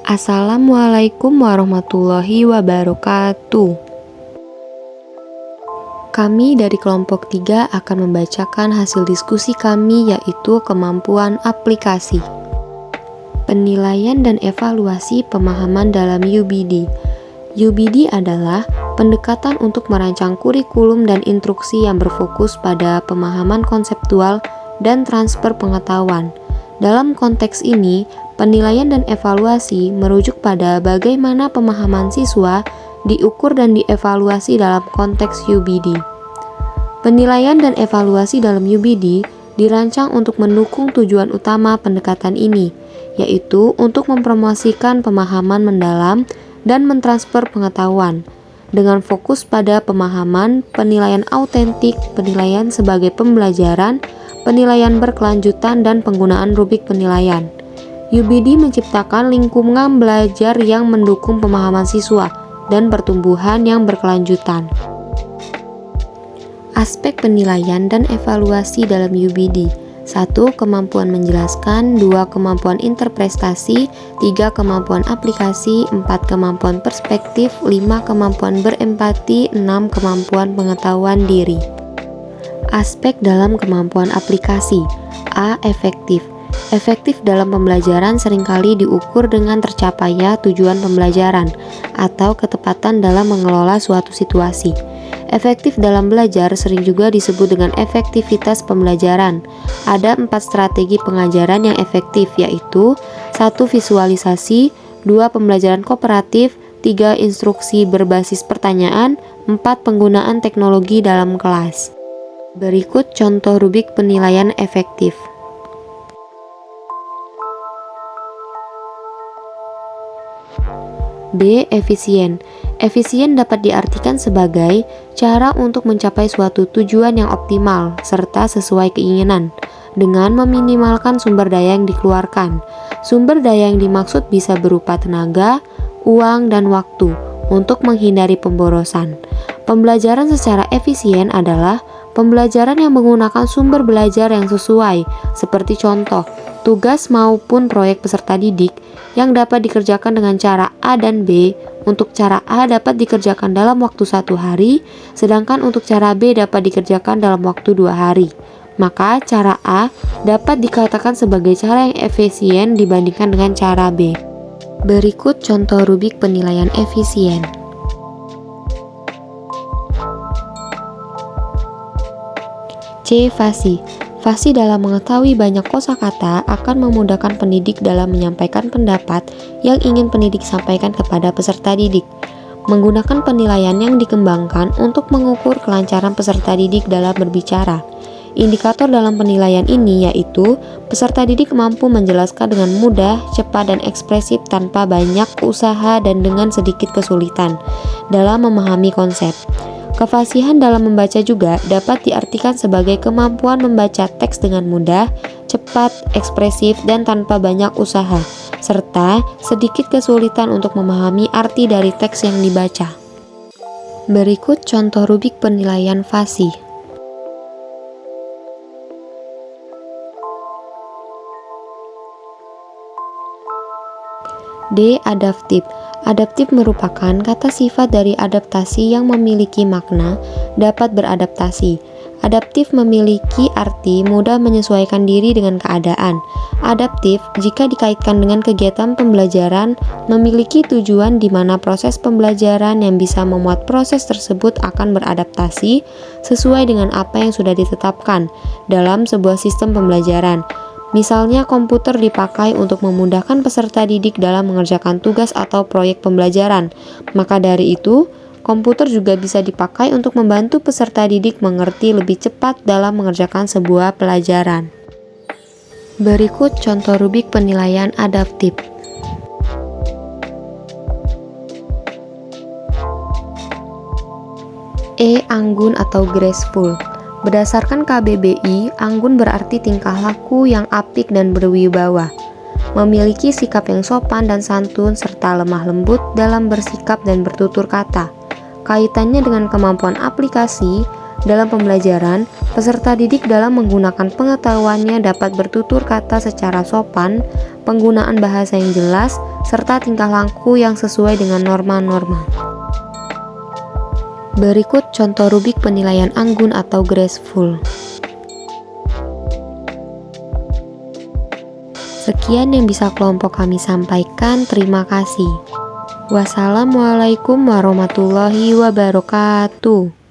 Assalamualaikum warahmatullahi wabarakatuh. Kami dari kelompok 3 akan membacakan hasil diskusi kami, yaitu kemampuan aplikasi, penilaian dan evaluasi pemahaman dalam UBD. UBD adalah pendekatan untuk merancang kurikulum dan instruksi yang berfokus pada pemahaman konseptual dan transfer pengetahuan. Dalam konteks ini, penilaian dan evaluasi merujuk pada bagaimana pemahaman siswa diukur dan dievaluasi dalam konteks UBD. Penilaian dan evaluasi dalam UBD dirancang untuk mendukung tujuan utama pendekatan ini, yaitu untuk mempromosikan pemahaman mendalam dan mentransfer pengetahuan, dengan fokus pada pemahaman, penilaian autentik, penilaian sebagai pembelajaran, penilaian berkelanjutan, dan penggunaan rubrik penilaian. UBD menciptakan lingkungan belajar yang mendukung pemahaman siswa dan pertumbuhan yang berkelanjutan. Aspek penilaian dan evaluasi dalam UBD: 1. Kemampuan menjelaskan, 2. Kemampuan interpretasi, 3. Kemampuan aplikasi, 4. Kemampuan perspektif, 5. Kemampuan berempati, 6. Kemampuan pengetahuan diri. Aspek dalam kemampuan aplikasi. A. Efektif. Efektif dalam pembelajaran seringkali diukur dengan tercapainya tujuan pembelajaran atau ketepatan dalam mengelola suatu situasi. Efektif dalam belajar sering juga disebut dengan efektivitas pembelajaran. Ada 4 strategi pengajaran yang efektif, yaitu 1. Visualisasi, 2. Pembelajaran kooperatif, 3. Instruksi berbasis pertanyaan, 4. Penggunaan teknologi dalam kelas. Berikut contoh rubrik penilaian efektif. B. Efisien. Efisien dapat diartikan sebagai cara untuk mencapai suatu tujuan yang optimal serta sesuai keinginan dengan meminimalkan sumber daya yang dikeluarkan. Sumber daya yang dimaksud bisa berupa tenaga, uang, dan waktu untuk menghindari pemborosan. Pembelajaran secara efisien adalah pembelajaran yang menggunakan sumber belajar yang sesuai, seperti contoh, tugas maupun proyek peserta didik yang dapat dikerjakan dengan cara A dan B. Untuk cara A dapat dikerjakan dalam waktu 1 hari, sedangkan untuk cara B dapat dikerjakan dalam waktu 2 hari. Maka cara A dapat dikatakan sebagai cara yang efisien dibandingkan dengan cara B. Berikut contoh rubrik penilaian efisien. C. Fasih. Fasih dalam mengetahui banyak kosakata akan memudahkan pendidik dalam menyampaikan pendapat yang ingin pendidik sampaikan kepada peserta didik. Menggunakan penilaian yang dikembangkan untuk mengukur kelancaran peserta didik dalam berbicara. Indikator dalam penilaian ini yaitu peserta didik mampu menjelaskan dengan mudah, cepat, dan ekspresif tanpa banyak usaha dan dengan sedikit kesulitan dalam memahami konsep. Kefasihan dalam membaca juga dapat diartikan sebagai kemampuan membaca teks dengan mudah, cepat, ekspresif, dan tanpa banyak usaha, serta sedikit kesulitan untuk memahami arti dari teks yang dibaca. Berikut contoh rubrik penilaian fasih. D. Adaptif. Adaptif merupakan kata sifat dari adaptasi yang memiliki makna dapat beradaptasi. Adaptif memiliki arti mudah menyesuaikan diri dengan keadaan. Adaptif jika dikaitkan dengan kegiatan pembelajaran memiliki tujuan di mana proses pembelajaran yang bisa memuat proses tersebut akan beradaptasi sesuai dengan apa yang sudah ditetapkan dalam sebuah sistem pembelajaran. Misalnya, komputer dipakai untuk memudahkan peserta didik dalam mengerjakan tugas atau proyek pembelajaran. Maka dari itu, komputer juga bisa dipakai untuk membantu peserta didik mengerti lebih cepat dalam mengerjakan sebuah pelajaran. Berikut contoh rubrik penilaian adaptif. E. Anggun atau graceful. Berdasarkan KBBI, anggun berarti tingkah laku yang apik dan berwibawa, memiliki sikap yang sopan dan santun, serta lemah lembut dalam bersikap dan bertutur kata. Kaitannya dengan kemampuan aplikasi dalam pembelajaran, peserta didik dalam menggunakan pengetahuannya dapat bertutur kata secara sopan, penggunaan bahasa yang jelas, serta tingkah laku yang sesuai dengan norma-norma. Berikut contoh rubrik penilaian anggun atau graceful. Sekian yang bisa kelompok kami sampaikan. Terima kasih. Wassalamualaikum warahmatullahi wabarakatuh.